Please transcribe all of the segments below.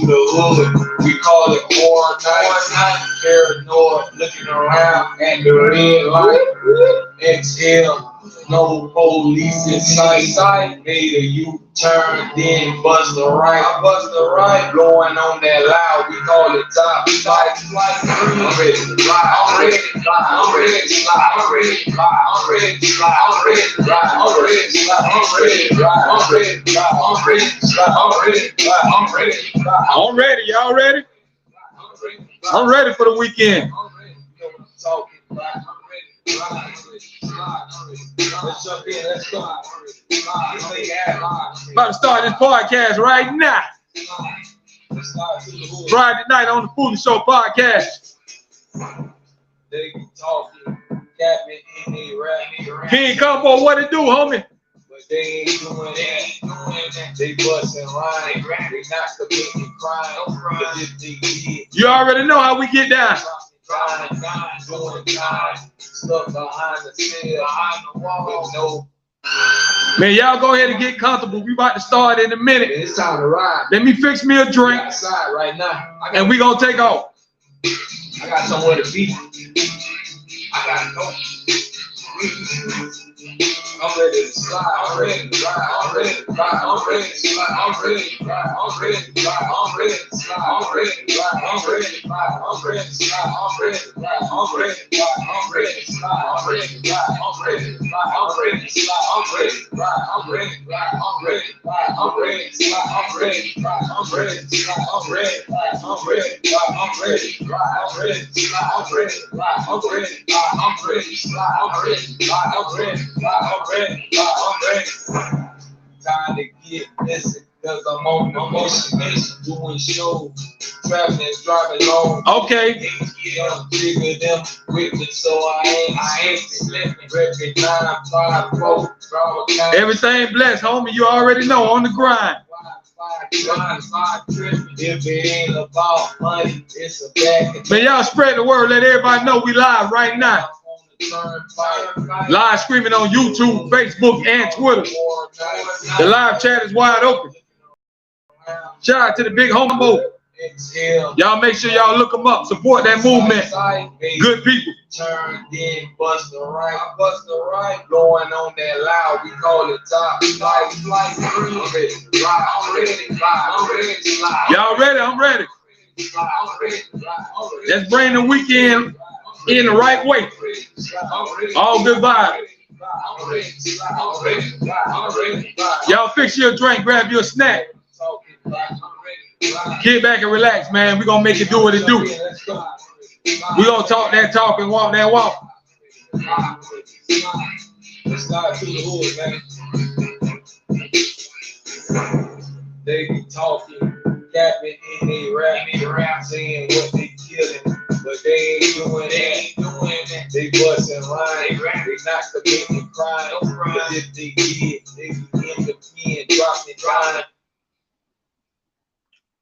the hood. We call it war night. Paranoid, looking around at the red light. Exhale. No police in sight. Made a U-turn, then bust the right. I bust the right. Blowing on that loud, we call it top flight. I'm ready to fly. I'm ready to fly. I'm ready to fly. I'm ready to fly. I'm ready to fly. I'm ready to fly. I'm ready to fly. I'm ready to fly. I'm ready to fly. I'm ready to fly. I'm ready to fly. I'm ready to fly. I'm ready. Y'all ready? I'm ready for the weekend. Let's jump in. Let's go. About to start this podcast right now. Friday night on the Foolish Show podcast. They be talking, capping in they rap. King Combo, what it do, homie? But they ain't doing that. They busting lines. They not committing crime. Cause if they did, You already know how we get down. doing time, stuck behind the cell, behind the wall, with no. Man, y'all go ahead and get comfortable. We about to start in a minute. It's time to ride. Let me fix me a drink. Outside right now. And we gonna take off. I got somewhere to be. I gotta go. I'm ready to slide. I'm ready to ride. I'm ready to ride. I'm ready to slide. I'm ready to ride. I'm ready to ride. I'm ready to slide. I'm ready to ride. I'm ready to ride. I'm ready to slide. I'm ready to ride. I'm ready to ride. I'm ready to slide. I'm ready to ride. I'm ready to ride. I'm ready to slide. I'm ready to ride. I'm ready to ride. I'm ready to ride. I'm ready to slide. I'm ready to ride. I'm ready to slide. I'm ready to ride. I'm ready to ride. I'm ready to ride. I'm ready to slide. I'm ready to ride. I'm ready to ride. I'm ready to slide. I'm ready to ride. I'm ready to ride. I'm ready. I'm ready. Time to get missing, cause I'm on the mission, doing shows, traveling, driving long. Okay. I'm trigger them with me, so I ain't slipping. Repping 954, Everything blessed, homie. You already know, on the grind. If it ain't about money, it's a back. Man, y'all spread the word. Let everybody know we live right now. Live streaming on YouTube, Facebook, and Twitter. The live chat is wide open. Shout out to the big homo. Y'all make sure y'all look them up. Support that movement. Good people. Turn, then bust the right. I bust the right. Blowing on that loud. We call it top flight. I'm ready to fly. I'm ready to fly. I'm ready to fly. Y'all ready? I'm ready. Let's bring the weekend in the right way. All good vibes. Y'all fix your drink, grab your snack. Get back and relax, man. We're gonna make it do what it do. We're gonna talk that talk and walk that walk. Let's start to the hood, man. They be talking, capping in they rap, saying what they killing, but they ain't doing that. They busting lines, they not committing crime. But if they did, they begin to pin, dropping crime.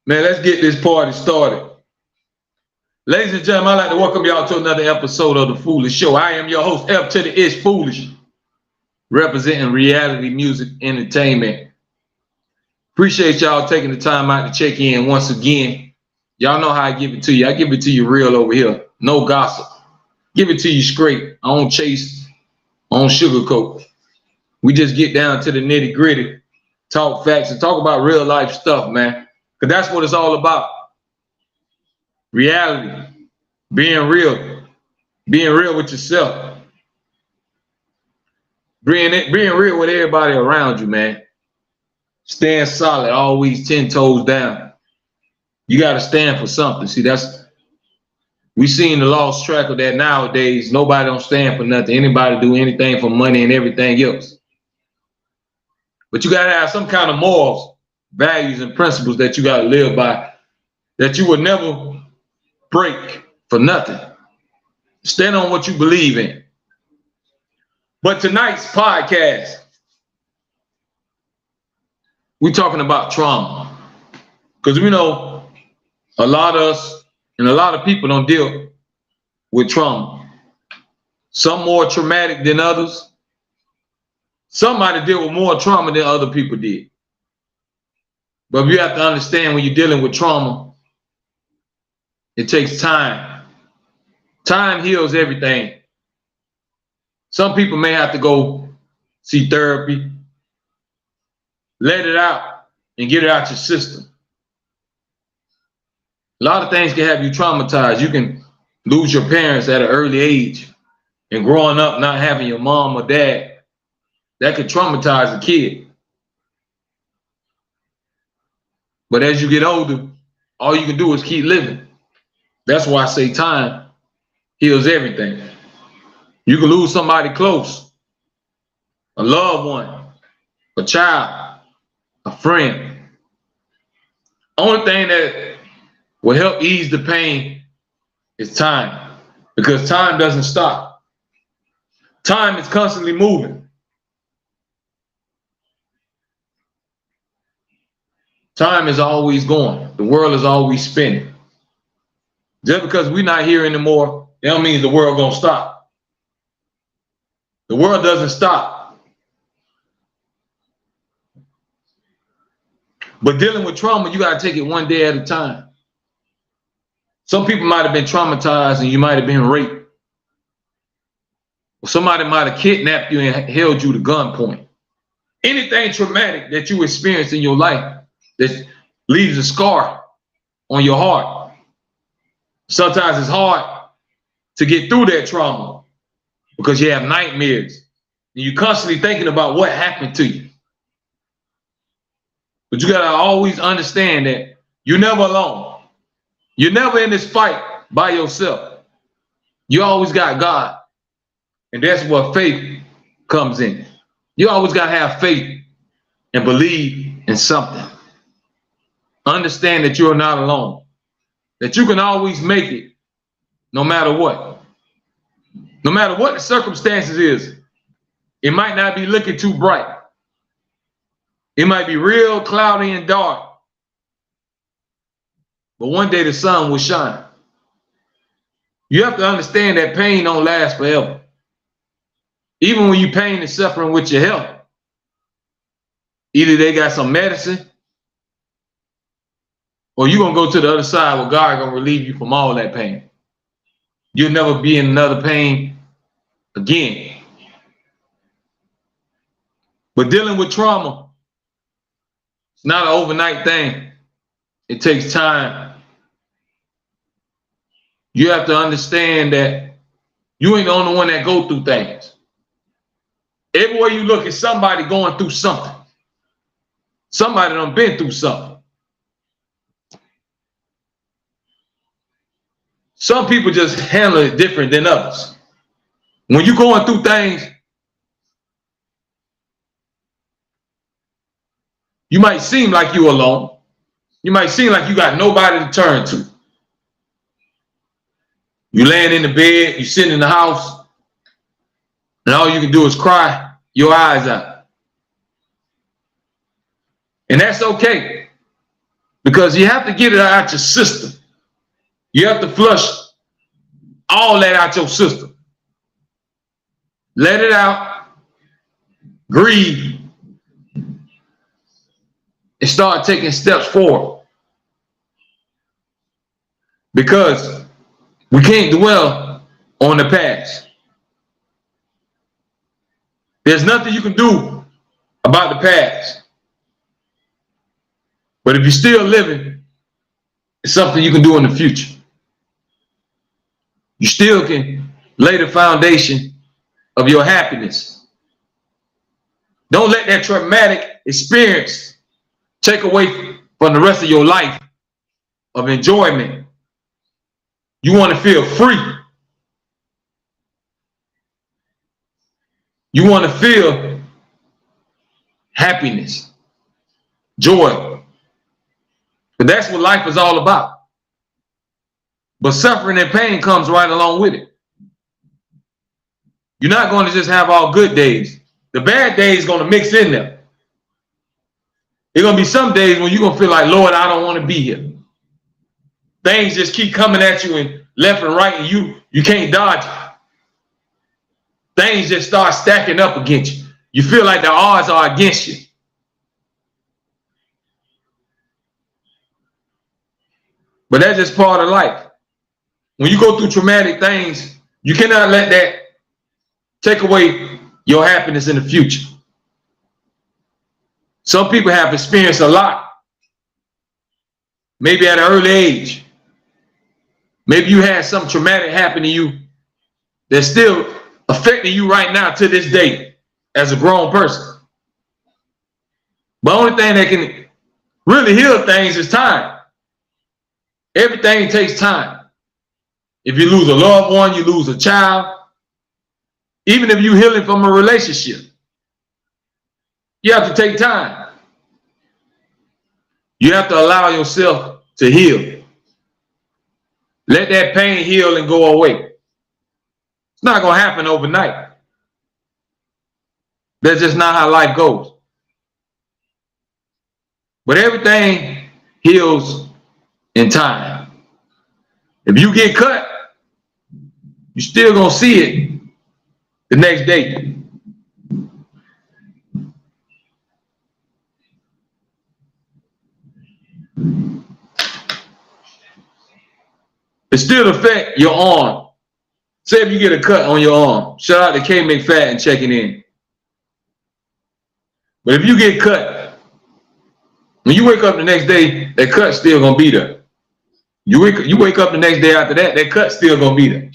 Man, let's get this party started. Ladies and gentlemen, I'd like to welcome y'all to another episode of The Foolish Show. I am your host, F to the Ish Foolish, representing reality music entertainment. Appreciate y'all taking the time out to check in once again. Y'all know how I give it to you. I give it to you real over here. No gossip. Give it to you straight. I don't chase. I don't sugarcoat. We just get down to the nitty gritty, talk facts, and talk about real life stuff, man. Because that's what it's all about. Reality. Being real. Being real with yourself. Being real with everybody around you, man. Stand solid, always 10 toes down. You got to stand for something. See, we seen the lost track of that nowadays. Nobody don't stand for nothing. Anybody do anything for money and everything else. But you got to have some kind of morals, values, and principles that you got to live by, that you would never break for nothing. Stand on what you believe in. But tonight's podcast, we're talking about trauma. Because we know a lot of us and a lot of people don't deal with trauma. Some more traumatic than others. Some might deal with more trauma than other people did. But you have to understand when you're dealing with trauma, it takes time. Time heals everything. Some people may have to go see therapy, let it out, and get it out your system. A lot of things can have you traumatized. You can lose your parents at an early age, and growing up not having your mom or dad, that could traumatize a kid. But as you get older, all you can do is keep living. That's why I say time heals everything. You can lose somebody close, a loved one, a child, a friend. Only thing that will help ease the pain is time, because time doesn't stop. Time is constantly moving. Time is always going. The world is always spinning. Just because we're not here anymore, that don't mean the world gonna stop. The world doesn't stop. But dealing with trauma, you gotta take it one day at a time. Some people might have been traumatized and you might have been raped. Or somebody might have kidnapped you and held you to gunpoint. Anything traumatic that you experience in your life that leaves a scar on your heart. Sometimes it's hard to get through that trauma because you have nightmares and you're constantly thinking about what happened to you. But you gotta always understand that you're never alone. You're never in this fight by yourself. You always got God. And that's where faith comes in. You always gotta have faith and believe in something. Understand that you're not alone. That you can always make it no matter what. No matter what the circumstances is. It might not be looking too bright. It might be real cloudy and dark. But one day the sun will shine. You have to understand that pain don't last forever. Even when you pain and suffering with your health. Either they got some medicine, or you're going to go to the other side where God going to relieve you from all that pain. You'll never be in another pain again. But dealing with trauma, it's not an overnight thing. It takes time. You have to understand that you ain't the only one that go through things. Everywhere you look is somebody going through something. Somebody done been through something. Some people just handle it different than others. When you're going through things, you might seem like you're alone. You might seem like you got nobody to turn to. You laying in the bed, you sitting in the house, and all you can do is cry your eyes out. And that's okay, because you have to get it out your system. You have to flush all that out your system. Let it out, grieve, and start taking steps forward. Because we can't dwell on the past. There's nothing you can do about the past. But if you're still living, it's something you can do in the future. You still can lay the foundation of your happiness. Don't let that traumatic experience take away from the rest of your life of enjoyment. You want to feel free. You want to feel happiness, joy. But that's what life is all about. But suffering and pain comes right along with it. You're not going to just have all good days. The bad days going to mix in there. There's going to be some days when you're going to feel like, Lord, I don't want to be here. Things just keep coming at you and left and right, and you can't dodge it. Things just start stacking up against you. You feel like the odds are against you. But that's just part of life. When you go through traumatic things, you cannot let that take away your happiness in the future. Some people have experienced a lot, maybe at an early age. Maybe you had something traumatic happen to you that's still affecting you right now to this day as a grown person. But the only thing that can really heal things is time. Everything takes time. If you lose a loved one, you lose a child. Even if you're healing from a relationship, you have to take time. You have to allow yourself to heal. Let that pain heal and go away. It's not going to happen overnight. That's just not how life goes. But everything heals in time. If you get cut, you're still going to see it the next day. It still affects your arm. Say if you get a cut on your arm. Shout out to K McFadden checking in. But if you get cut, when you wake up the next day, that cut's still gonna be there. You wake up the next day after that, that cut's still gonna be there.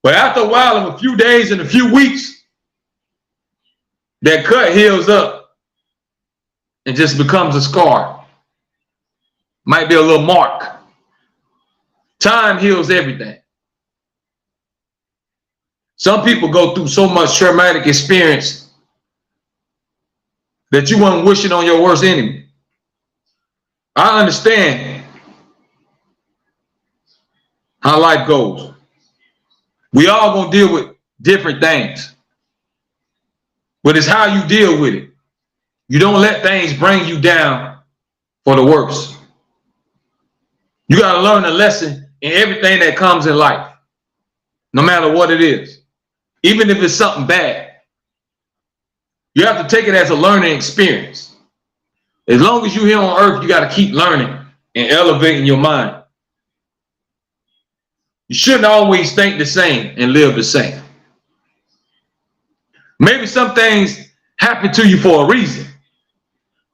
But after a while of a few days and a few weeks, that cut heals up and just becomes a scar. Might be a little mark. Time heals everything. Some people go through so much traumatic experience that you wouldn't wish it on your worst enemy. I understand how life goes. We all gonna deal with different things, but it's how you deal with it. You don't let things bring you down for the worse. You gotta learn a lesson in everything that comes in life, no matter what it is, even if it's something bad. You have to take it as a learning experience. As long as you're here on earth, you got to keep learning and elevating your mind. You shouldn't always think the same and live the same. Maybe some things happen to you for a reason.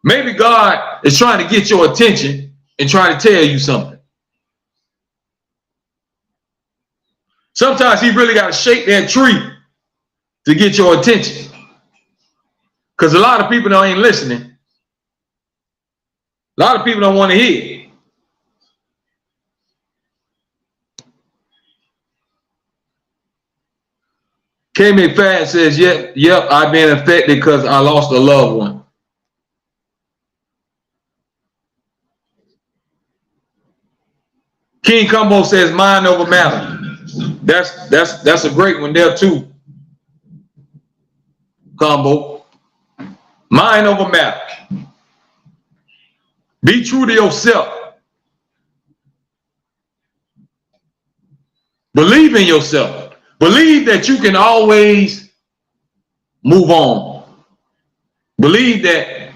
Maybe God is trying to get your attention and trying to tell you something. Sometimes he really got to shake that tree to get your attention. Because a lot of people ain't listening. A lot of people don't want to hear. K McFadden says, yep, I've been affected because I lost a loved one. King Combo says, mind over matter. That's a great one there too. Combo. Mind over matter. Be true to yourself. Believe in yourself. Believe that you can always move on. Believe that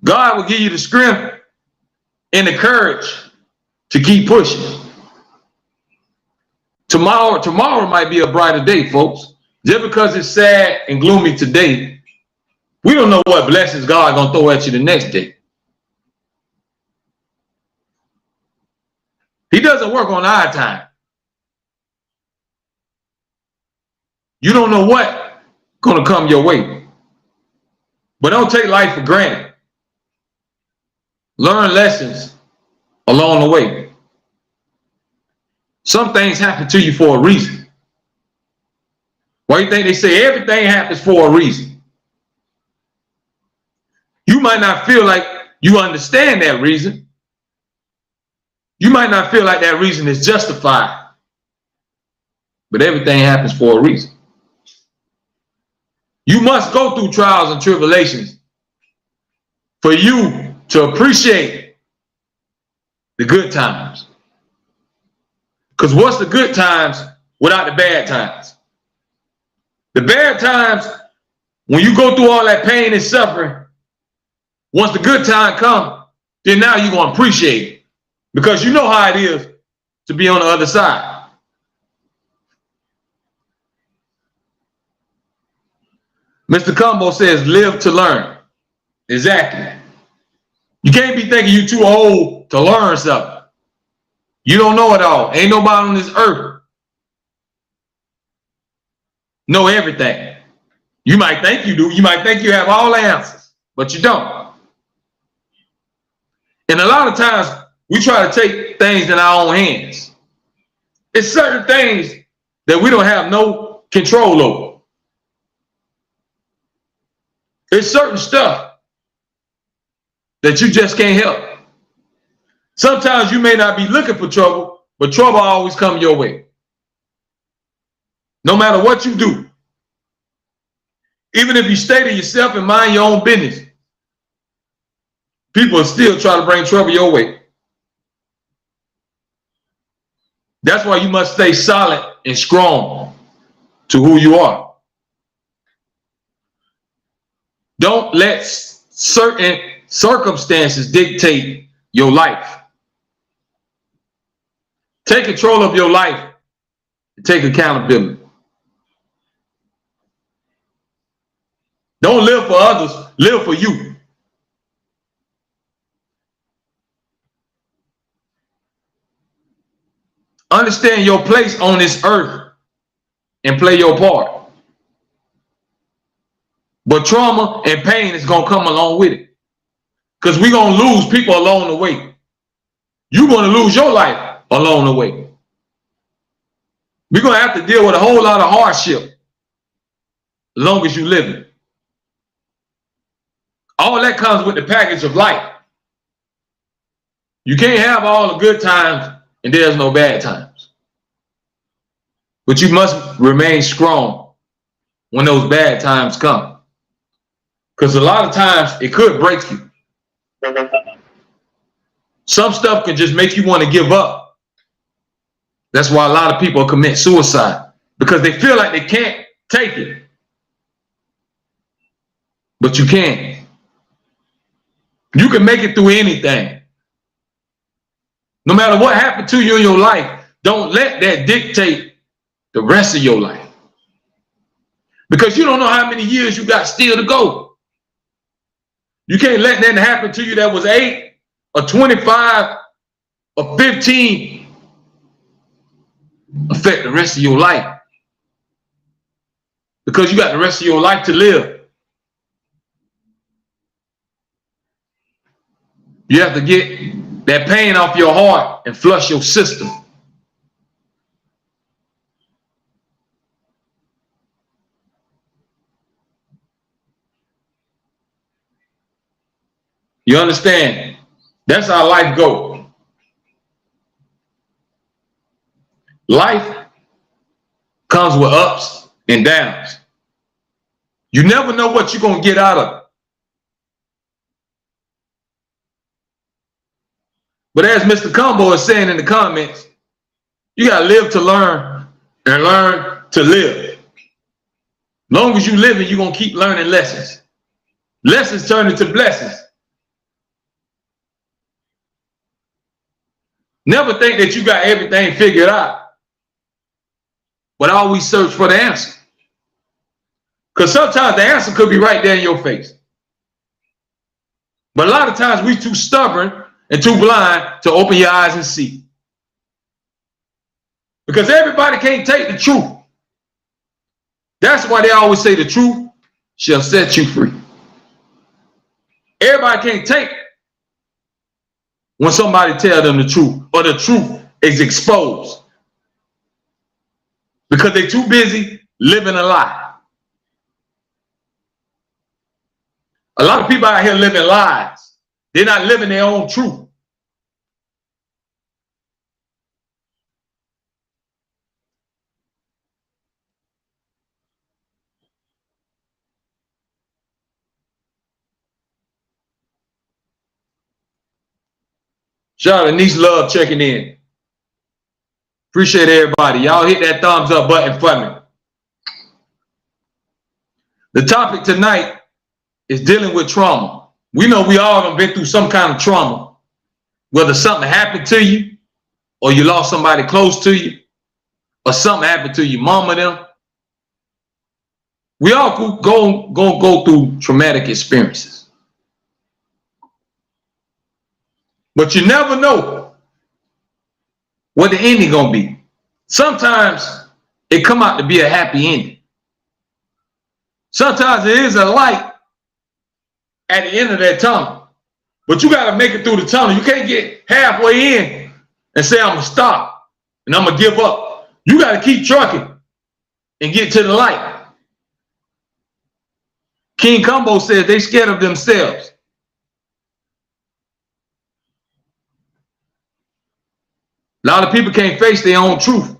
God will give you the strength and the courage to keep pushing. Tomorrow might be a brighter day, folks. Just because it's sad and gloomy today, we don't know what blessings God gonna throw at you the next day. He doesn't work on our time. You don't know what's gonna come your way. But don't take life for granted. Learn lessons along the way. Some things happen to you for a reason. Why do you think they say everything happens for a reason? You might not feel like you understand that reason. You might not feel like that reason is justified. But everything happens for a reason. You must go through trials and tribulations for you to appreciate the good times. Because what's the good times without the bad times? The bad times, when you go through all that pain and suffering, once the good time comes, then now you're going to appreciate it. because you know how it is to be on the other side. Mr. Combo says, live to learn. Exactly. You can't be thinking you're too old to learn something. You don't know it all. Ain't nobody on this earth know everything. You might think you do. You might think you have all the answers, but you don't. And a lot of times we try to take things in our own hands. It's certain things that we don't have no control over. It's certain stuff that you just can't help. Sometimes you may not be looking for trouble, but trouble always comes your way. No matter what you do. Even if you stay to yourself and mind your own business, people still try to bring trouble your way. That's why you must stay solid and strong to who you are. Don't let certain circumstances dictate your life. Take control of your life and take accountability. Don't live for others, live for you. Understand your place on this earth and play your part. But trauma and pain is going to come along with it. Because we're going to lose people along the way. You're going to lose your life along the way. We're going to have to deal with a whole lot of hardship as long as you're living. All that comes with the package of life. You can't have all the good times and there's no bad times. But you must remain strong when those bad times come. Because a lot of times it could break you. Some stuff can just make you want to give up. That's why a lot of people commit suicide. Because they feel like they can't take it. But you can. You can make it through anything. No matter what happened to you in your life, don't let that dictate the rest of your life. Because you don't know how many years you got still to go. You can't let that happen to you that was 8 or 25 or 15 affect the rest of your life. Because you got the rest of your life to live. You have to get that pain off your heart and flush your system. You understand? That's how life goes. Life comes with ups and downs. You never know what you're going to get out of it. But as Mr. Combo is saying in the comments, you got to live to learn and learn to live. Long as you living, you're going to keep learning lessons. Lessons turn into blessings. Never think that you got everything figured out, but always search for the answer. Because sometimes the answer could be right there in your face. But a lot of times we're too stubborn and too blind to open your eyes and see. Because everybody can't take the truth. That's why they always say the truth shall set you free. Everybody can't take it when somebody tells them the truth or the truth is exposed. Because they're too busy living a lie. A lot of people out here living lies. They're not living their own truth. Shout out to Niece Love checking in. Appreciate everybody. Y'all hit that thumbs up button for me. The topic tonight is dealing with trauma. We know we all have been through some kind of trauma. whether something happened to you, or you lost somebody close to you, or something happened to your mama them. We all go through traumatic experiences. But you never know what the ending gonna be. Sometimes it come out to be a happy ending. Sometimes there is a light at the end of that tunnel. But you gotta make it through the tunnel. You can't get halfway in and say, I'm gonna stop and I'm gonna give up. You gotta keep trucking and get to the light. King Combo says they scared of themselves. A lot of people can't face their own truth.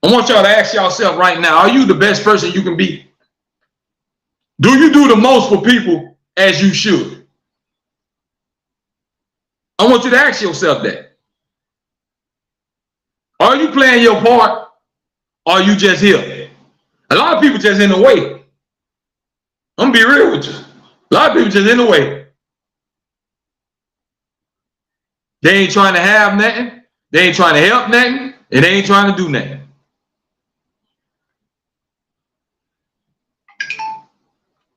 I want y'all to ask yourself right now, are you the best person you can be? Do you do the most for people as you should? I want you to ask yourself that. Are you playing your part, or are you just here? A lot of people just in the way. I'm gonna be real with you. A lot of people just in the way. They ain't trying to have nothing. They ain't trying to help nothing. And they ain't trying to do nothing.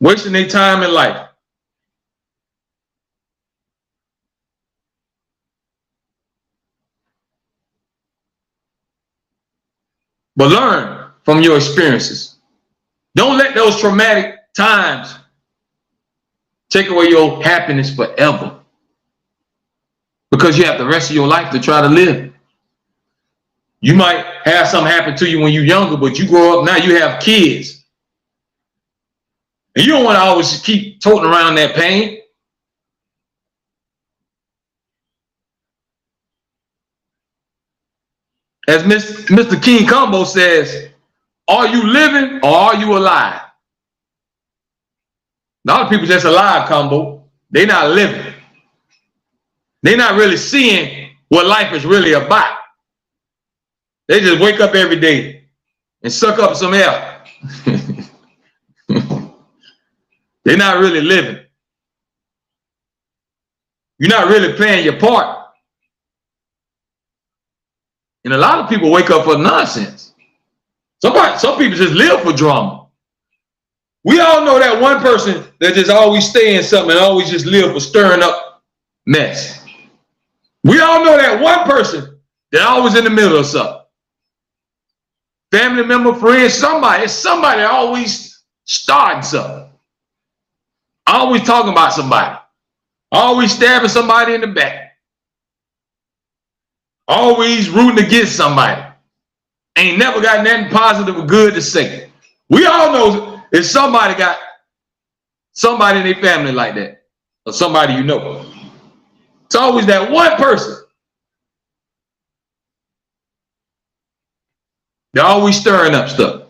Wasting their time in life. But learn from your experiences. Don't let those traumatic times take away your happiness forever. Because you have the rest of your life to try to live. You might have something happen to you when you're younger, but you grow up now, you have kids. And you don't want to always keep toting around that pain. As Mr. King Combo says, are you living or are you alive? A lot of people just alive, Combo. They're not living. They're not really seeing what life is really about. They just wake up every day and suck up some air. They're not really living. You're not really playing your part. And a lot of people wake up for nonsense. Some people just live for drama. We all know that one person that just always stay in something and always just live for stirring up mess. We all know that one person that always in the middle of something. Family member, friend, somebody always starting something. Always talking about somebody. Always stabbing somebody in the back. Always rooting against somebody. Ain't never got nothing positive or good to say. We all know if somebody got somebody in their family like that, or somebody you know. It's always that one person. They're always stirring up stuff.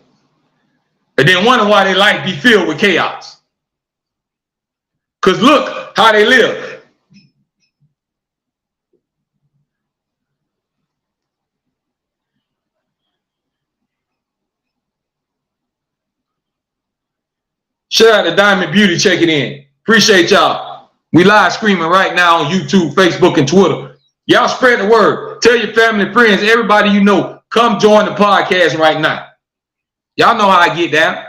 And then wonder why their life be filled with chaos. Because look how they live. Shout out to Diamond Beauty checking in. Appreciate y'all. We live streaming right now on YouTube, Facebook, and Twitter. Y'all spread the word. Tell your family, friends, everybody you know, come join the podcast right now. Y'all know how I get down.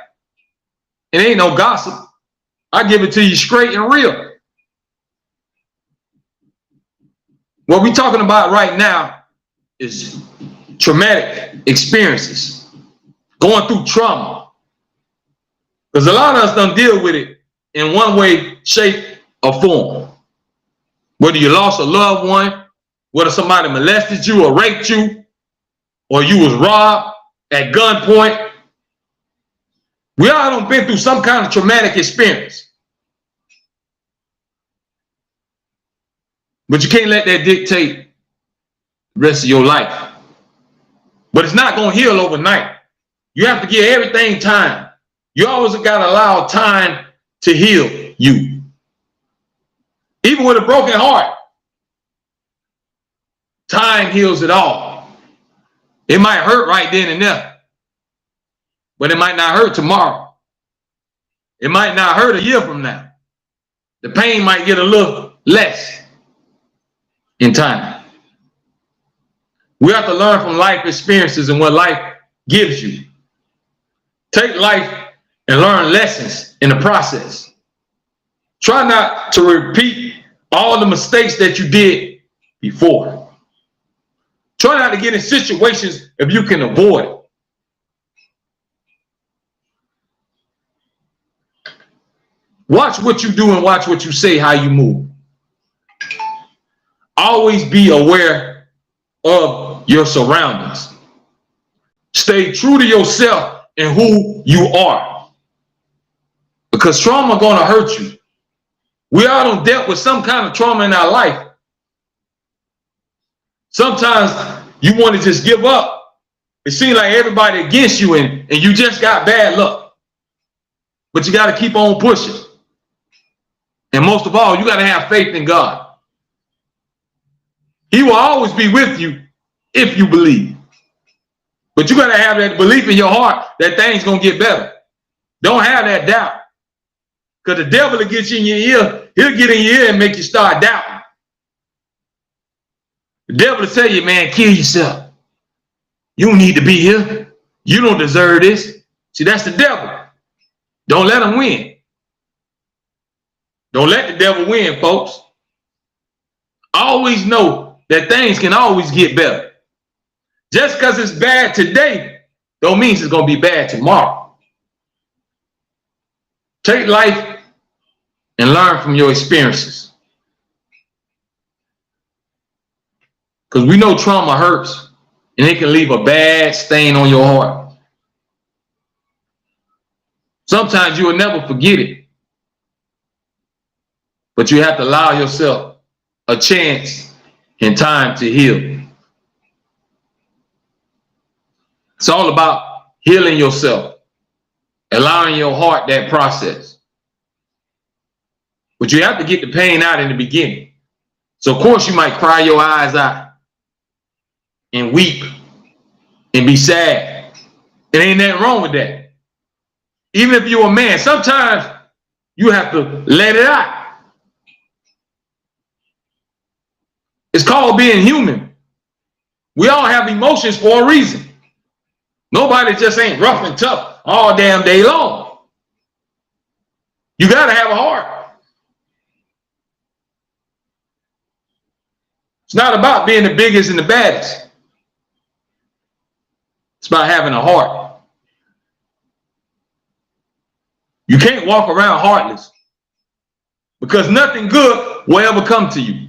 It ain't no gossip. I give it to you straight and real. What we're talking about right now is traumatic experiences. Going through trauma. Because a lot of us don't deal with it in one way, shape, or form. Whether you lost a loved one, whether somebody molested you or raped you, or you was robbed at gunpoint. We all done been through some kind of traumatic experience. But you can't let that dictate the rest of your life. But it's not going to heal overnight. You have to give everything time. You always got to allow time to heal you. Even with a broken heart, time heals it all. It might hurt right then and there, but it might not hurt tomorrow. It might not hurt a year from now. The pain might get a little less in time. We have to learn from life experiences and what life gives you. Take life and learn lessons in the process. Try not to repeat all the mistakes that you did before. Try not to get in situations if you can avoid it. Watch what you do and watch what you say, how you move. Always be aware of your surroundings. Stay true to yourself and who you are. Because trauma gonna hurt you. We all done dealt with some kind of trauma in our life. Sometimes you want to just give up. It seems like everybody against you and you just got bad luck. But you got to keep on pushing. And most of all, you got to have faith in God. He will always be with you if you believe. But you got to have that belief in your heart that things going to get better. Don't have that doubt. Because the devil will get you in your ear. He'll get in your ear and make you start doubting. The devil will tell you, man, kill yourself. You don't need to be here. You don't deserve this. See, that's the devil. Don't let him win. Don't let the devil win, folks. Always know that things can always get better. Just because it's bad today, don't mean it's going to be bad tomorrow. Take life and learn from your experiences. Because we know trauma hurts and it can leave a bad stain on your heart. Sometimes you will never forget it. But you have to allow yourself a chance and time to heal. It's all about healing yourself, allowing your heart that process. But you have to get the pain out in the beginning. So of course you might cry your eyes out and weep and be sad. There ain't nothing wrong with that. Even if you're a man, sometimes you have to let it out. It's called being human. We all have emotions for a reason. Nobody just ain't rough and tough all damn day long. You got to have a heart. It's not about being the biggest and the baddest. It's about having a heart. You can't walk around heartless because nothing good will ever come to you.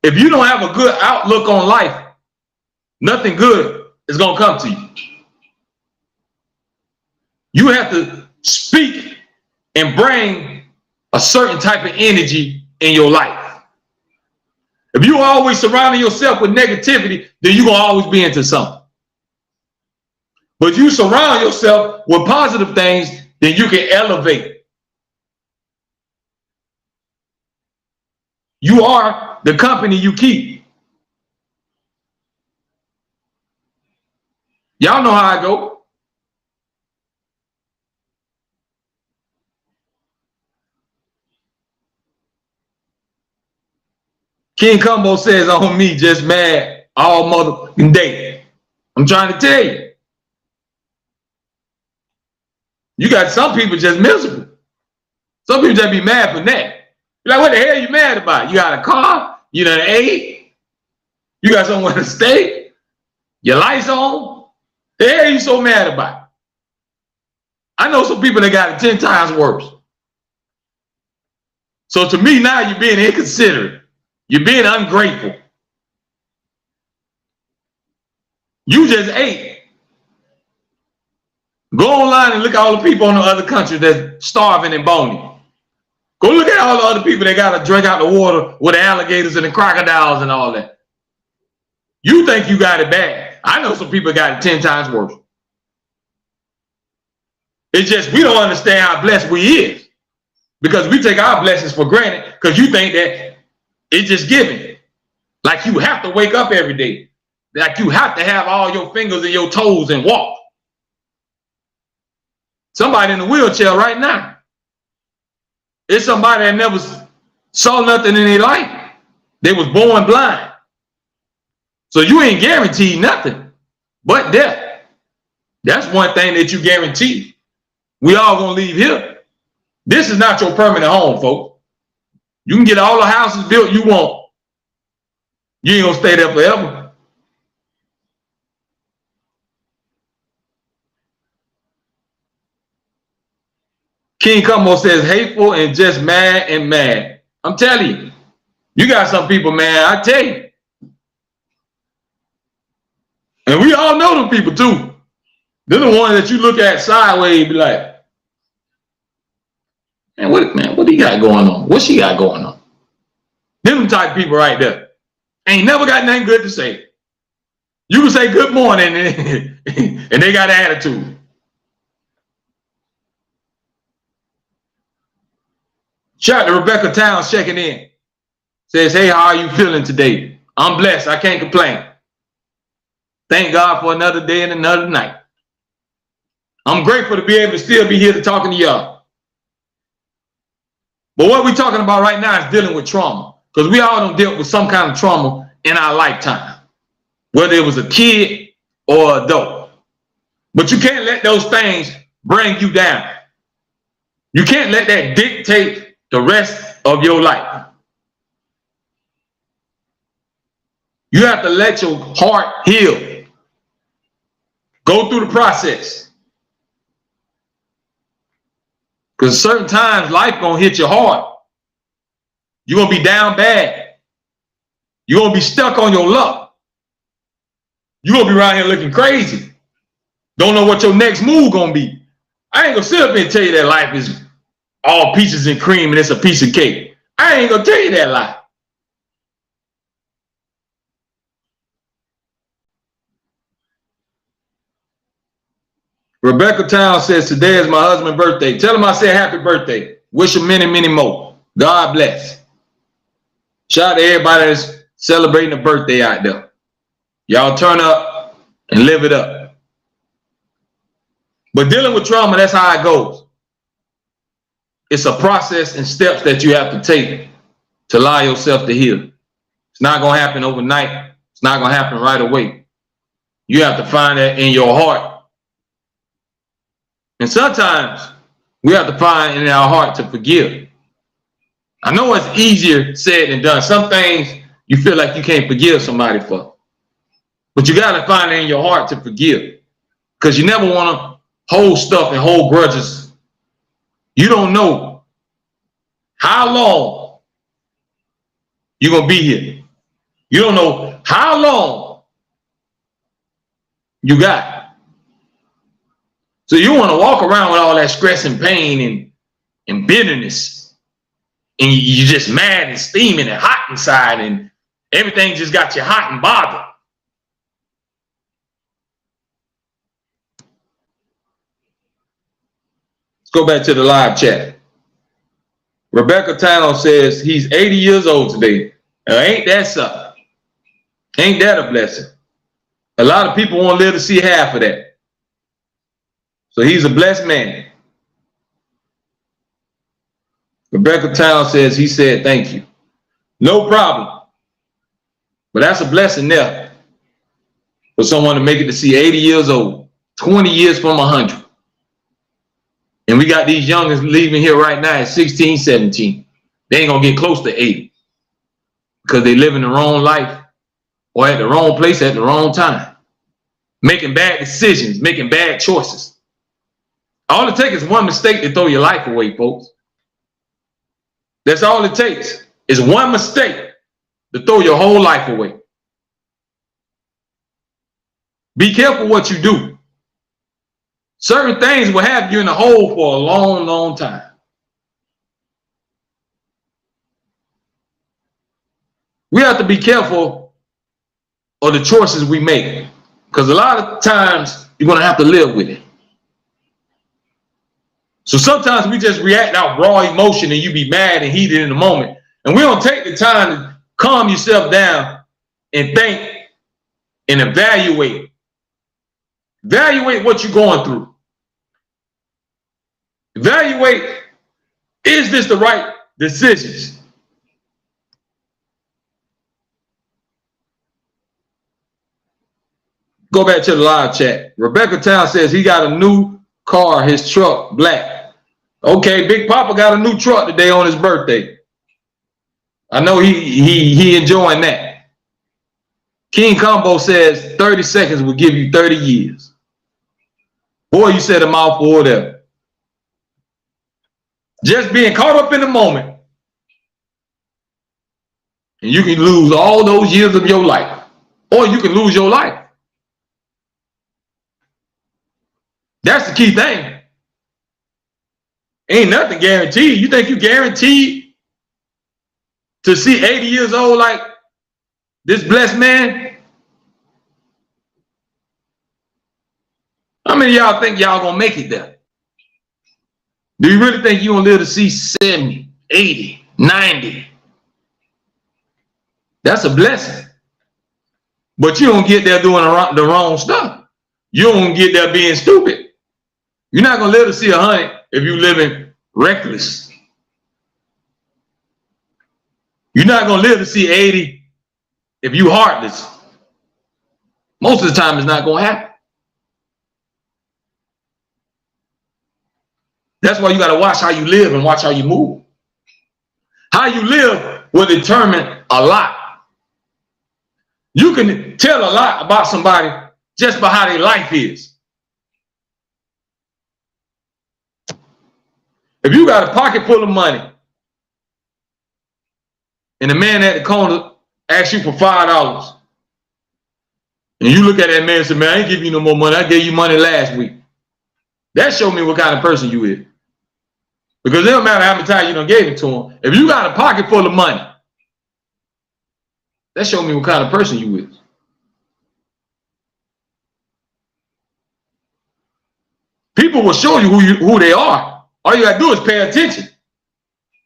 If you don't have a good outlook on life, nothing good is going to come to you. You have to speak and bring a certain type of energy in your life. If you always surrounding yourself with negativity, then you're going to always be into something. But if you surround yourself with positive things, then you can elevate. You are the company you keep. Y'all know how I go. King Combo says on me just mad all motherfucking day. I'm trying to tell you. You got some people just miserable. Some people just be mad for that. You're like, what the hell are you mad about? You got a car? You done ate? You got somewhere to stay? Your lights on? The hell are you so mad about? I know some people that got it 10 times worse. So to me now you're being inconsiderate. You're being ungrateful. You just ate. Go online and look at all the people in the other countries that's starving and bony. Go look at all the other people that got to drink out the water with the alligators and the crocodiles and all that. You think you got it bad. I know some people got it 10 times worse. It's just we don't understand how blessed we is. Because we take our blessings for granted because you think that it's just given. Like you have to wake up every day. Like you have to have all your fingers and your toes and walk. Somebody in a wheelchair right now. It's somebody that never saw nothing in their life. They was born blind. So you ain't guaranteed nothing but death. That's one thing that you guarantee. We all gonna leave here. This is not your permanent home, folks. You can get all the houses built you want. You ain't gonna stay there forever. King Cumbo says, hateful and just mad and mad. I'm telling you, you got some people, man, I tell you. And we all know them people too. They're the ones that you look at sideways and be like, man, what he got going on? What she got going on? Them type of people right there. Ain't never got nothing good to say. You can say good morning and they got an attitude. Shout out to Rebecca Towns checking in. Says, hey, how are you feeling today? I'm blessed. I can't complain. Thank God for another day and another night. I'm grateful to be able to still be here to talking to y'all. But what we're talking about right now is dealing with trauma. Because we all done dealt with some kind of trauma in our lifetime. Whether it was a kid or adult. But you can't let those things bring you down. You can't let that dictate the rest of your life. You have to let your heart heal. Go through the process. Because certain times life gonna hit you hard. You're gonna be down bad. You're gonna be stuck on your luck. You're gonna be around here looking crazy. Don't know what your next move gonna be. I ain't gonna sit up and tell you that life is all peaches and cream and it's a piece of cake. I ain't gonna tell you that lie. Rebecca Town says, today is my husband's birthday. Tell him I said happy birthday. Wish him many, many more. God bless. Shout out to everybody that's celebrating a birthday out there. Y'all turn up and live it up. But dealing with trauma, that's how it goes. It's a process and steps that you have to take to allow yourself to heal. It's not going to happen overnight. It's not going to happen right away. You have to find that in your heart. And sometimes we have to find in our heart to forgive. I know it's easier said than done. Some things you feel like you can't forgive somebody for. But you got to find it in your heart to forgive. Because you never want to hold stuff and hold grudges. You don't know how long you're going to be here. You don't know how long you got. So you want to walk around with all that stress and pain and bitterness. And you're just mad and steaming and hot inside and everything just got you hot and bothered. Let's go back to the live chat. Rebecca Tano says he's 80 years old today. Now, ain't that something? Ain't that a blessing? A lot of people won't live to see half of that. So he's a blessed man. Rebecca Town says he said thank you. No problem. But that's a blessing there for someone to make it to see 80 years old, 20 years from 100. And we got these youngins leaving here right now at 16, 17. They ain't gonna get close to 80 because they live in the wrong life or at the wrong place at the wrong time. Making bad decisions, making bad choices. All it takes is one mistake to throw your life away, folks. That's all it takes is one mistake to throw your whole life away. Be careful what you do. Certain things will have you in a hole for a long, long time. We have to be careful of the choices we make because a lot of times you're going to have to live with it. So sometimes we just react out raw emotion and you be mad and heated in the moment. And we don't take the time to calm yourself down and think and evaluate. Evaluate what you're going through. Evaluate, is this the right decisions? Go back to the live chat. Rebecca Town says he got a new car, his truck, black. Okay, Big Papa got a new truck today on his birthday. I know he enjoying that. King Combo says 30 seconds will give you 30 years. Boy, you said a mouthful or whatever. Just being caught up in the moment. And you can lose all those years of your life. Or you can lose your life. That's the key thing. Ain't nothing guaranteed. You think you guaranteed to see 80 years old like this blessed man? How many of y'all think y'all gonna make it there? Do you really think you're gonna live to see 70, 80, 90? That's a blessing. But you don't get there doing the wrong stuff. You don't get there being stupid. You're not gonna live to see 100 if you're living reckless. You're not gonna live to see 80 if you're heartless. Most of the time, it's not gonna happen. That's why you gotta watch how you live and watch how you move. How you live will determine a lot. You can tell a lot about somebody just by how their life is. If you got a pocket full of money and the man at the corner asks you for $5 and you look at that man and say, man, I ain't giving you no more money. I gave you money last week. That show me what kind of person you is. Because it don't matter how many times you done gave it to him. If you got a pocket full of money, that show me what kind of person you is. People will show you who they are. All you gotta do is pay attention.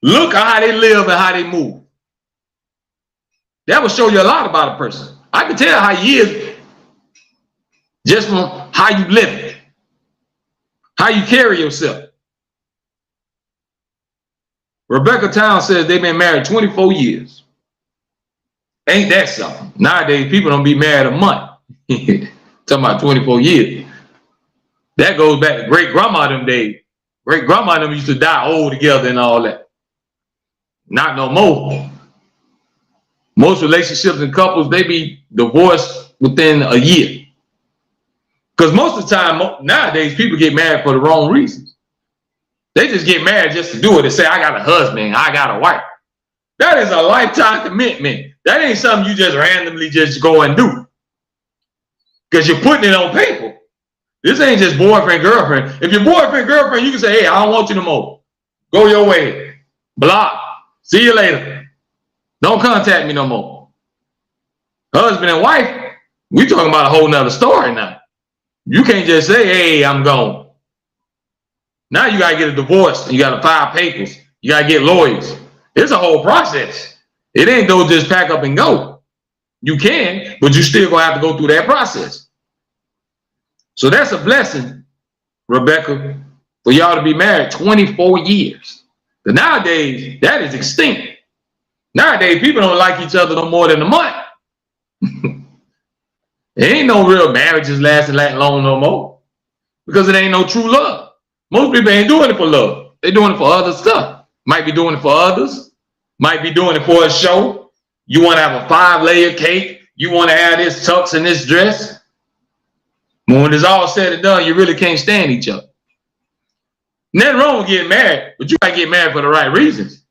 Look at how they live and how they move. That will show you a lot about a person. I can tell how he is just from how you live, how you carry yourself. Rebecca Town says they've been married 24 years. Ain't that something? Nowadays, people don't be married a month. Talking about 24 years. That goes back to great-grandma them days. Great-grandma them used to die old together and all that. Not no more. Most relationships and couples, they be divorced within a year. Because most of the time, nowadays, people get married for the wrong reasons. They just get married just to do it and say, I got a husband, I got a wife. That is a lifetime commitment. That ain't something you just randomly just go and do. Because you're putting it on paper. This ain't just boyfriend, girlfriend. If you're boyfriend, girlfriend, you can say, hey, I don't want you no more. Go your way. Block. See you later. Don't contact me no more. Husband and wife, we talking about a whole nother story now. You can't just say, hey, I'm gone. Now you got to get a divorce. You got to file papers. You got to get lawyers. It's a whole process. It ain't no just pack up and go. You can, but you still going to have to go through that process. So that's a blessing, Rebecca, for y'all to be married 24 years. But nowadays, that is extinct. Nowadays, people don't like each other no more than a month. There ain't no real marriages lasting that long no more because it ain't no true love. Most people ain't doing it for love. They're doing it for other stuff. Might be doing it for others. Might be doing it for a show. You want to have a 5-layer cake. You want to have this tux and this dress. But when it's all said and done, you really can't stand each other. Nothing wrong with getting married, but you got to get married for the right reasons.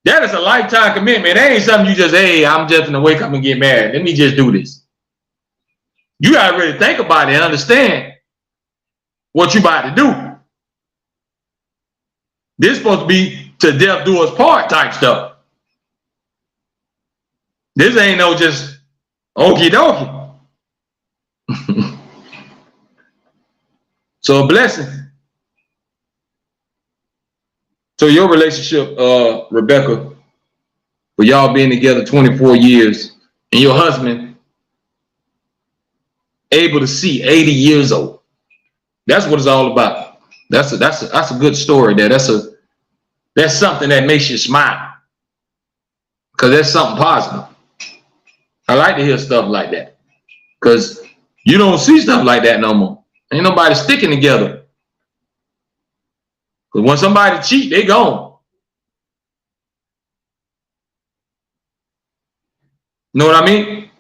That is a lifetime commitment. That ain't something you just, hey, I'm just going to wake up and get married. Let me just do this. You got to really think about it and understand what you about to do. This is supposed to be to death do us part type stuff. This ain't no just okie dokie. So a blessing. So your relationship, Rebecca, for y'all being together 24 years and your husband able to see 80 years old. That's what it's all about. That's a good story there. That's something that makes you smile. Because that's something positive. I like to hear stuff like that. Because You don't see stuff like that no more. Ain't nobody sticking together. Because when somebody cheat, they gone. Know what I mean?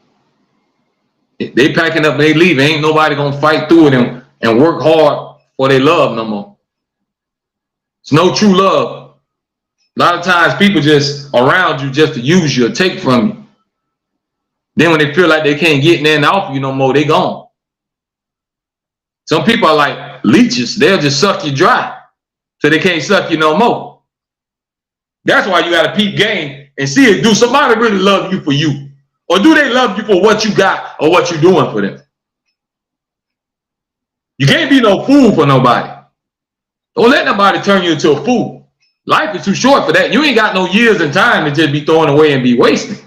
They packing up and they leave. Ain't nobody gonna fight through it and work hard for their love no more. It's no true love. A lot of times people just around you just to use you or take from you. Then when they feel like they can't get nothing off you no more, they gone. Some people are like leeches. They'll just suck you dry so they can't suck you no more. That's why you got to peep game and see it. Do somebody really love you for you? Or do they love you for what you got or what you're doing for them? You can't be no fool for nobody. Don't let nobody turn you into a fool. Life is too short for that. You ain't got no years and time to just be throwing away and be wasting.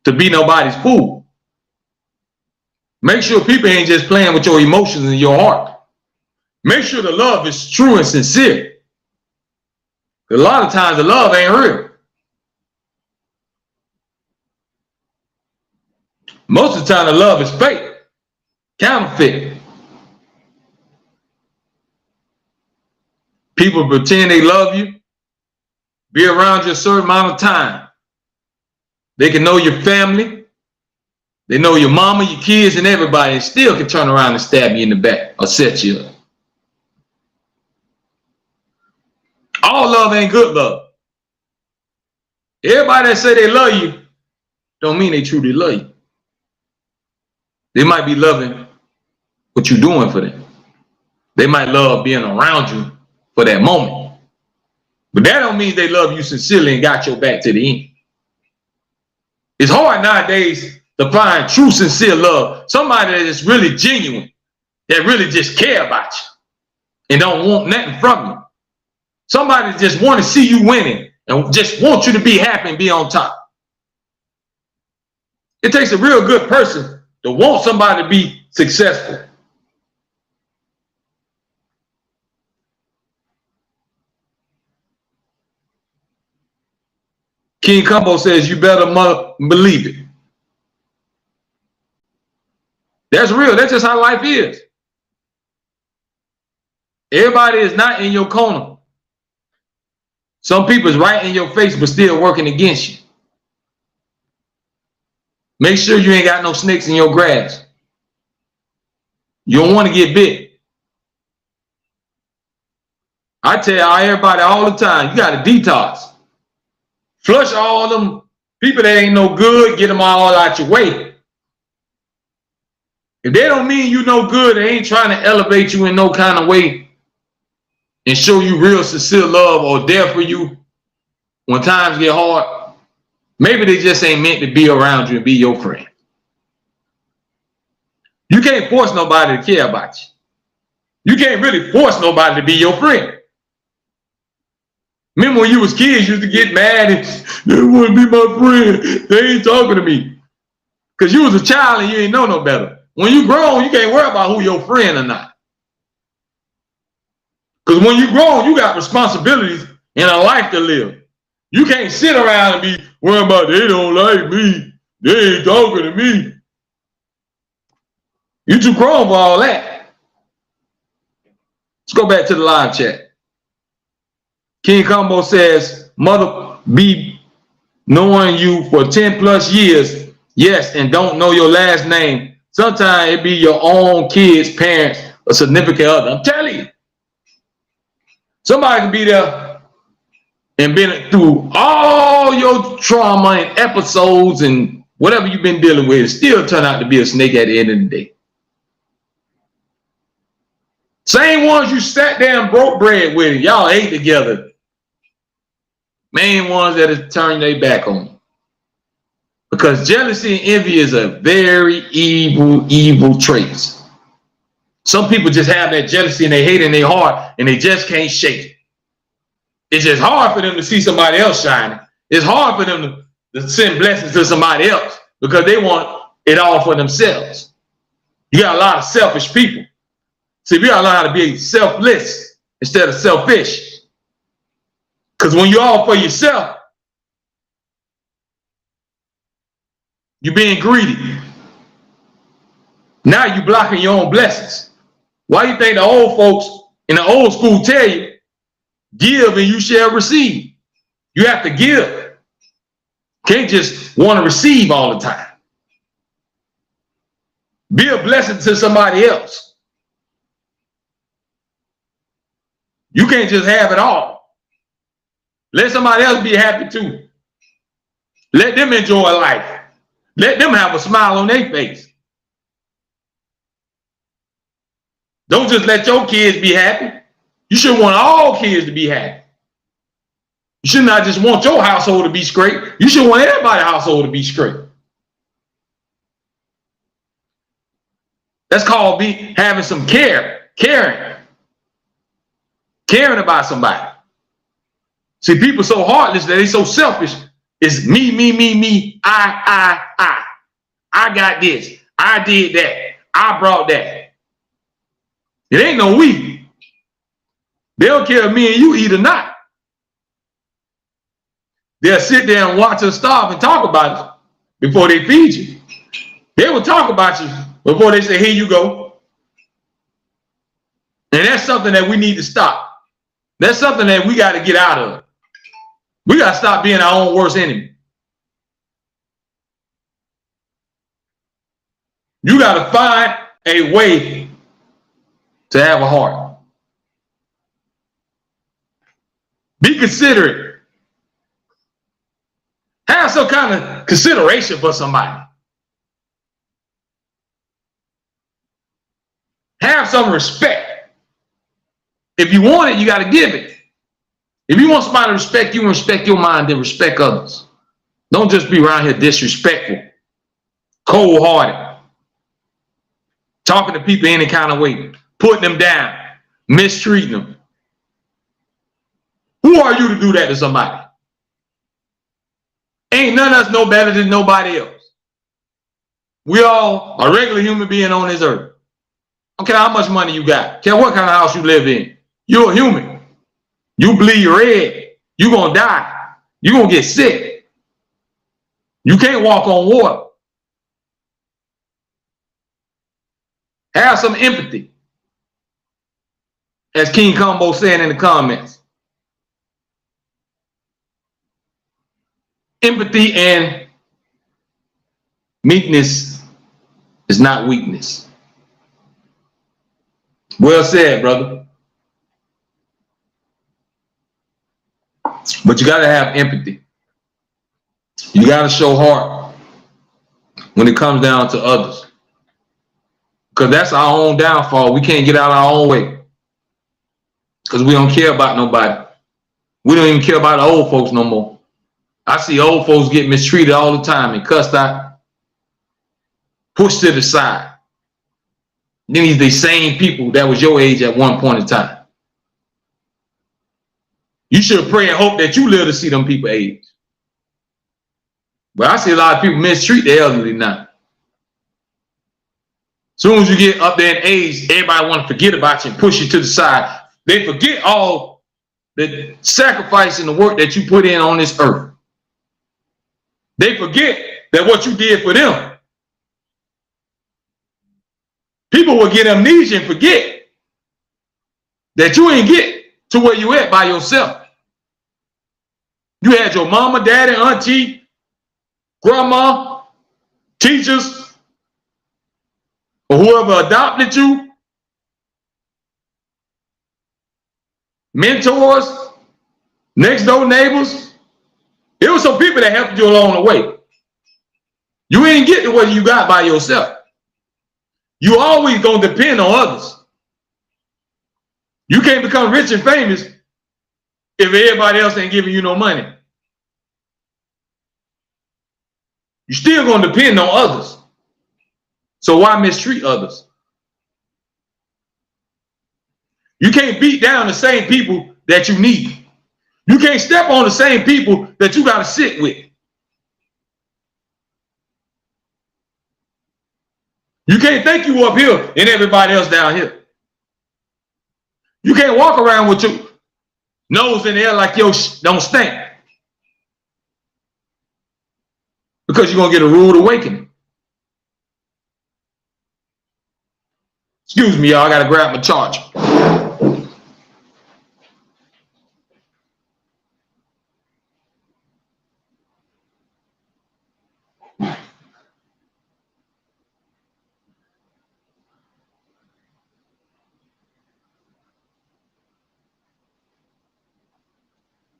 To be nobody's fool. Make sure people ain't just playing with your emotions and your heart. Make sure the love is true and sincere. A lot of times the love ain't real. Most of the time the love is fake, counterfeit. People pretend they love you, be around you a certain amount of time. They can know your family, they know your mama, your kids, and everybody, and still can turn around and stab you in the back or set you up. All love ain't good love. Everybody that say they love you don't mean they truly love you. They might be loving what you're doing for them. They might love being around you for that moment. But that don't mean they love you sincerely and got your back to the end. It's hard nowadays to find true, sincere love. Somebody that is really genuine, that really just care about you and don't want nothing from you. Somebody that just want to see you winning and just want you to be happy and be on top. It takes a real good person to want somebody to be successful. King Combo says, you better believe it. That's real. That's just how life is. Everybody is not in your corner. Some people is right in your face, but still working against you. Make sure you ain't got no snakes in your grass. You don't want to get bit. I tell everybody all the time, you got to detox. Flush all them people that ain't no good, get them all out your way. If they don't mean you no good, they ain't trying to elevate you in no kind of way and show you real sincere love or there for you when times get hard, maybe they just ain't meant to be around you and be your friend. You can't force nobody to care about you. You can't really force nobody to be your friend. Remember when you was kids, you used to get mad and they want to be my friend. They ain't talking to me. Because you was a child and you ain't know no better. When you grown, you can't worry about who your friend or not. Because when you grown, you got responsibilities and a life to live. You can't sit around and be worrying about they don't like me. They ain't talking to me. You too grown for all that. Let's go back to the live chat. King Combo says, mother be knowing you for 10 plus years, yes, and don't know your last name. Sometimes it be your own kids, parents, or significant other. I'm telling you. Somebody can be there and been through all your trauma and episodes and whatever you've been dealing with, and still turn out to be a snake at the end of the day. Same ones you sat there and broke bread with, y'all ate together. Main ones that have turned their back on you. Because jealousy and envy is a very evil traits. Some people just have that jealousy and they hate it in their heart and they just can't shake it. It's just hard for them to see somebody else shining. It's hard for them to send blessings to somebody else because they want it all for themselves. You got a lot of selfish people. See, we gotta learn how to be selfless instead of selfish. Because when you're all for yourself, you're being greedy. Now you blocking your own blessings. Why do you think the old folks in the old school tell you, give and you shall receive? You have to give. Can't just want to receive all the time. Be a blessing to somebody else. You can't just have it all. Let somebody else be happy too. Let them enjoy life. Let them have a smile on their face. Don't just let your kids be happy. You should want all kids to be happy. You should not just want your household to be straight. You should want everybody's household to be straight. That's called having some caring about somebody. See, people so heartless that they so selfish. It's me, me, me, me, I. I got this. I did that. I brought that. It ain't no we. They don't care if me and you eat or not. They'll sit there and watch us starve and talk about it before they feed you. They will talk about you before they say, here you go. And that's something that we need to stop. That's something that we got to get out of. We got to stop being our own worst enemy. You got to find a way to have a heart. Be considerate. Have some kind of consideration for somebody. Have some respect. If you want it, you got to give it. If you want somebody to respect you and respect your mind, then respect others. Don't just be around here disrespectful, cold-hearted, talking to people any kind of way, putting them down, mistreating them. Who are you to do that to somebody? Ain't none of us no better than nobody else. We all are regular human being on this earth. I don't care how much money you got. Care what kind of house you live in. You're a human. You bleed red. You're going to die. You're going to get sick. You can't walk on water. Have some empathy. As King Combo said in the comments. Empathy and meekness is not weakness. Well said, brother. But you got to have empathy. You got to show heart when it comes down to others. Because that's our own downfall. We can't get out our own way. Because we don't care about nobody. We don't even care about the old folks no more. I see old folks get mistreated all the time and cussed out, pushed to the side. Then these the same people that was your age at one point in time. You should pray and hope that you live to see them people age. But I see a lot of people mistreat the elderly now. Soon as you get up there in age, everybody want to forget about you and push you to the side. They forget all the sacrifice and the work that you put in on this earth. They forget that what you did for them. People will get amnesia and forget that you ain't get to where you at by yourself. You had your mama, daddy, auntie, grandma, teachers, or whoever adopted you, mentors, next door neighbors. It was some people that helped you along the way. You ain't get to what you got by yourself. You always gonna depend on others. You can't become rich and famous if everybody else ain't giving you no money. You're still gonna depend on others. So why mistreat others? You can't beat down the same people that you need. You can't step on the same people that you got to sit with. You can't think you up here and everybody else down here. You can't walk around with your nose in the air like your don't stink. Because you're going to get a rude awakening. Excuse me, y'all. I gotta grab my charger.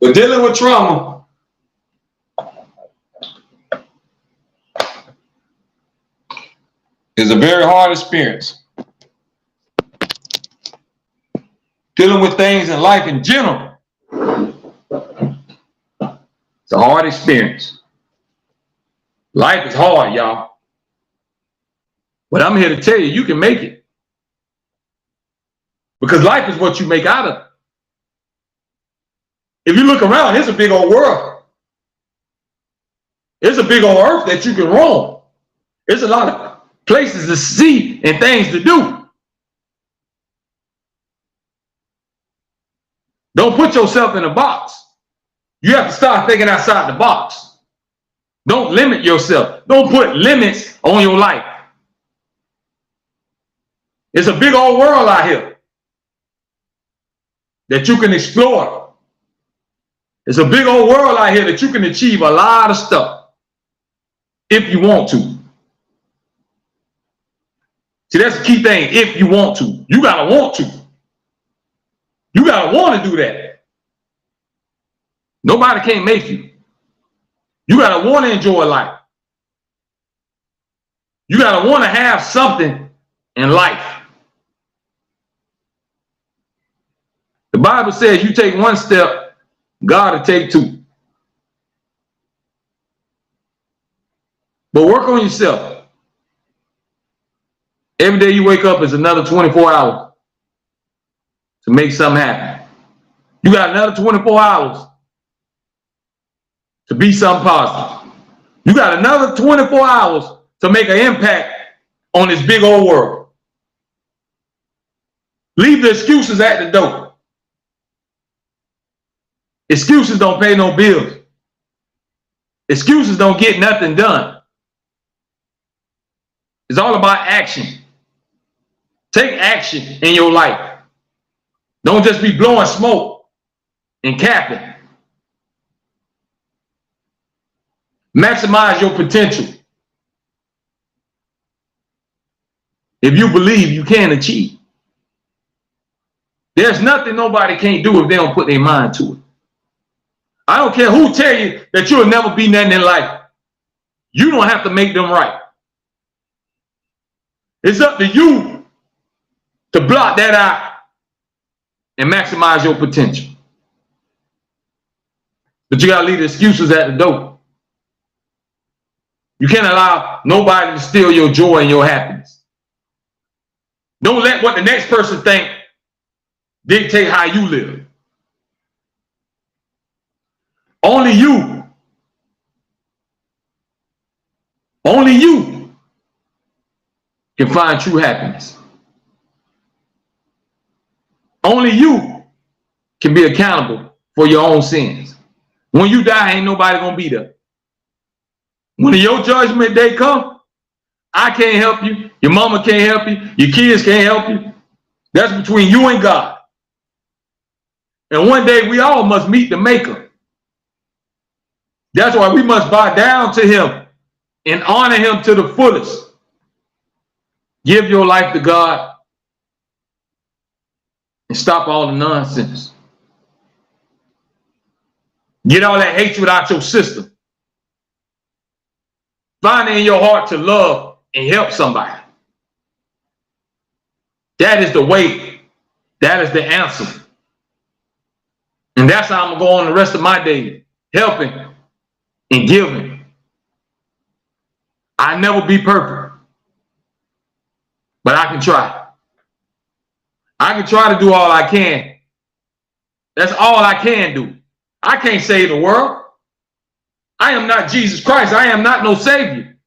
But dealing with trauma is a very hard experience. Dealing with things in life in general, it's a hard experience. Life is hard, y'all. But I'm here to tell you, you can make it. Because life is what you make out of it. If you look around, it's a big old world. It's a big old earth that you can roam. There's a lot of places to see and things to do. Don't put yourself in a box. You have to start thinking outside the box. Don't limit yourself. Don't put limits on your life. It's a big old world out here that you can explore. It's a big old world out here that you can achieve a lot of stuff if you want to. See, that's the key thing. If you want to, you gotta want to. You gotta want to do that. Nobody can't make you. You gotta want to enjoy life. You gotta want to have something in life. The Bible says you take one step, God will take two. But work on yourself. Every day you wake up is another 24 hours to make something happen. You got another 24 hours to be something positive. You got another 24 hours to make an impact on this big old world. Leave the excuses at the door. Excuses don't pay no bills. Excuses don't get nothing done. It's all about action. Take action in your life. Don't just be blowing smoke and capping. Maximize your potential. If you believe, you can achieve. There's nothing nobody can't do if they don't put their mind to it. I don't care who tell you that you'll never be nothing in life. You don't have to make them right. It's up to you to block that out and maximize your potential. But you got to leave the excuses at the door. You can't allow nobody to steal your joy and your happiness. Don't let what the next person think dictate how you live. Only you can find true happiness. Only you can be accountable for your own sins. When you die, ain't nobody gonna be there. When your judgment day come, I can't help you, your mama can't help you, your kids can't help you. That's between you and God. And one day we all must meet the Maker. That's why we must bow down to him and honor him to the fullest. Give your life to God and stop all the nonsense. Get all that hatred out your system. Find it in your heart to love and help somebody. That is the way. That is the answer. And that's how I'm going to go on the rest of my days, helping and giving. I'll never be perfect, but I can try. I can try to do all I can. That's all I can do. I can't save the world. I am not Jesus Christ. I am not no savior.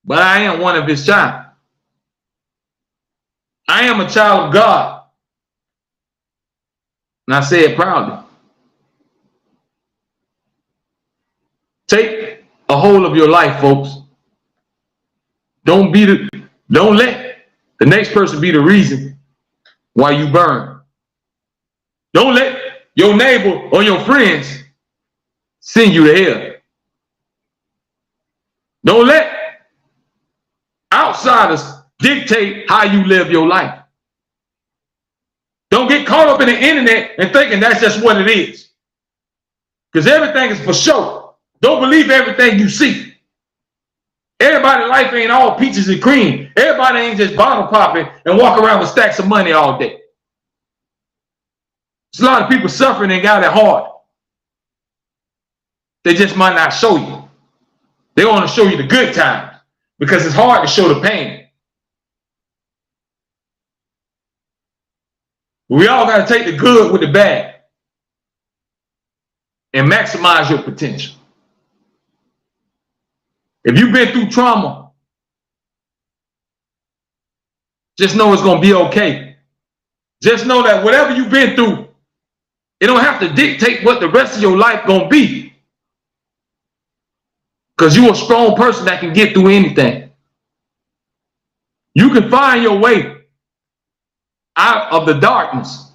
But I am one of his child. I am a child of God. And I say it proudly. Take a hold of your life, folks. Don't let the next person be the reason why you burn. Don't let your neighbor or your friends send you to hell. Don't let outsiders dictate how you live your life. Don't get caught up in the internet and thinking that's just what it is. Because everything is for show. Don't believe everything you see. Everybody's life ain't all peaches and cream. Everybody ain't just bottle popping and walk around with stacks of money all day. There's a lot of people suffering and got it hard. They just might not show you. They want to show you the good times because it's hard to show the pain. We all got to take the good with the bad and maximize your potential. If you've been through trauma, just know it's going to be okay. Just know that whatever you've been through, it don't have to dictate what the rest of your life going to be. Because you're a strong person that can get through anything. You can find your way out of the darkness.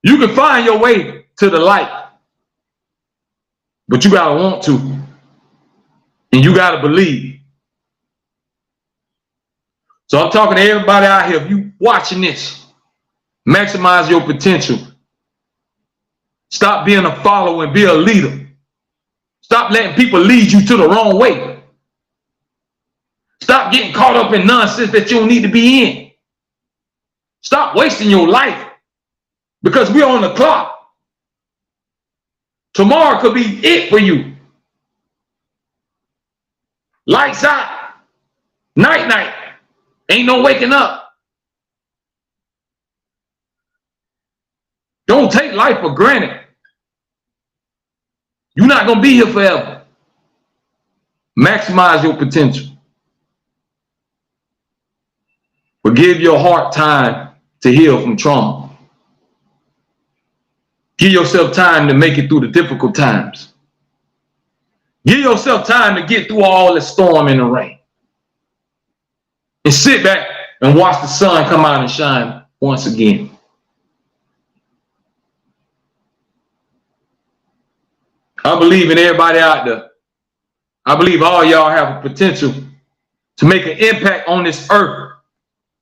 You can find your way to the light. But you got to want to. And you got to believe. So I'm talking to everybody out here. If you watching this, maximize your potential. Stop being a follower and be a leader. Stop letting people lead you to the wrong way. Stop getting caught up in nonsense that you don't need to be in. Stop wasting your life because we're on the clock. Tomorrow could be it for you. Lights out. Night, night. Ain't no waking up. Don't take life for granted. You're not going to be here forever. Maximize your potential. But give your heart time to heal from trauma. Give yourself time to make it through the difficult times. Give yourself time to get through all the storm and the rain. And sit back and watch the sun come out and shine once again. I believe in everybody out there. I believe all y'all have a potential to make an impact on this earth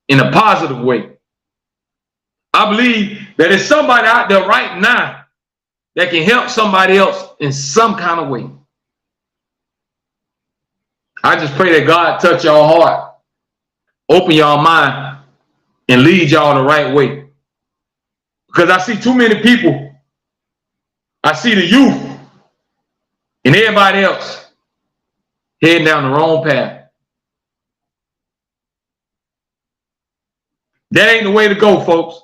in a positive way. I believe that there's somebody out there right now that can help somebody else in some kind of way. I just pray that God touch y'all heart, open y'all mind, and lead y'all the right way. Because I see too many people. I see the youth and everybody else heading down the wrong path. That ain't the way to go, folks.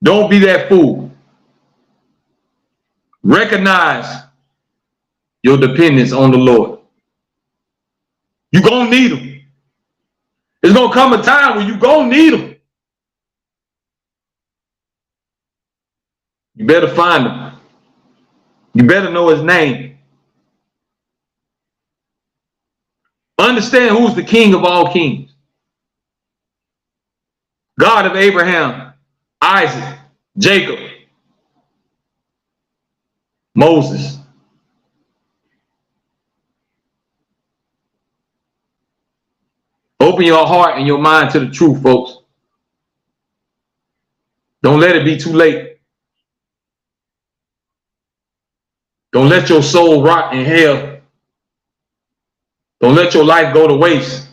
Don't be that fool. Recognize your dependence on the Lord. You're going to need him. There's going to come a time when you're going to need him. You better find him. You better know his name. Understand who's the King of all kings. God of Abraham, Isaac, Jacob, Moses. Open your heart and your mind to the truth, folks. Don't let it be too late. Don't let your soul rot in hell. Don't let your life go to waste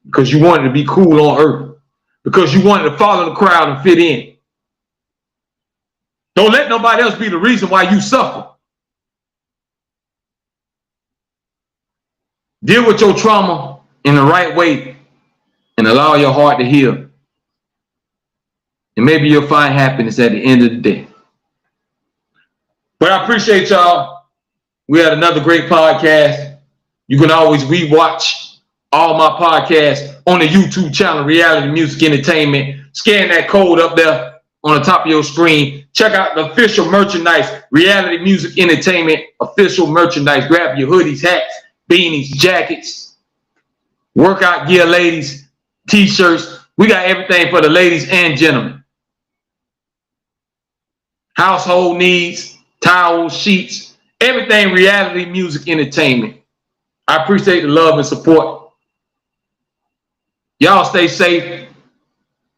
because you wanted to be cool on earth, because you wanted to follow the crowd and fit in. Don't let nobody else be the reason why you suffer. Deal with your trauma in the right way and allow your heart to heal. And maybe you'll find happiness at the end of the day. But I appreciate y'all. We had another great podcast. You can always rewatch all my podcasts on the YouTube channel, Reality Music Entertainment. Scan that code up there on the top of your screen. Check out the official merchandise, Reality Music Entertainment official merchandise. Grab your hoodies, hats, beanies, jackets, workout gear, ladies, t-shirts. We got everything for the ladies and gentlemen. Household needs, towels, sheets, everything reality, music, entertainment. I appreciate the love and support. Y'all stay safe.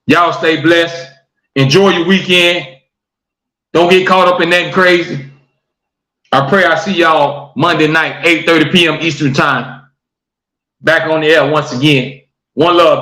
Y'all stay blessed. Enjoy your weekend. Don't get caught up in nothing crazy. I pray I see y'all Monday night, 8:30 p.m. Eastern time. Back on the air once again. One love,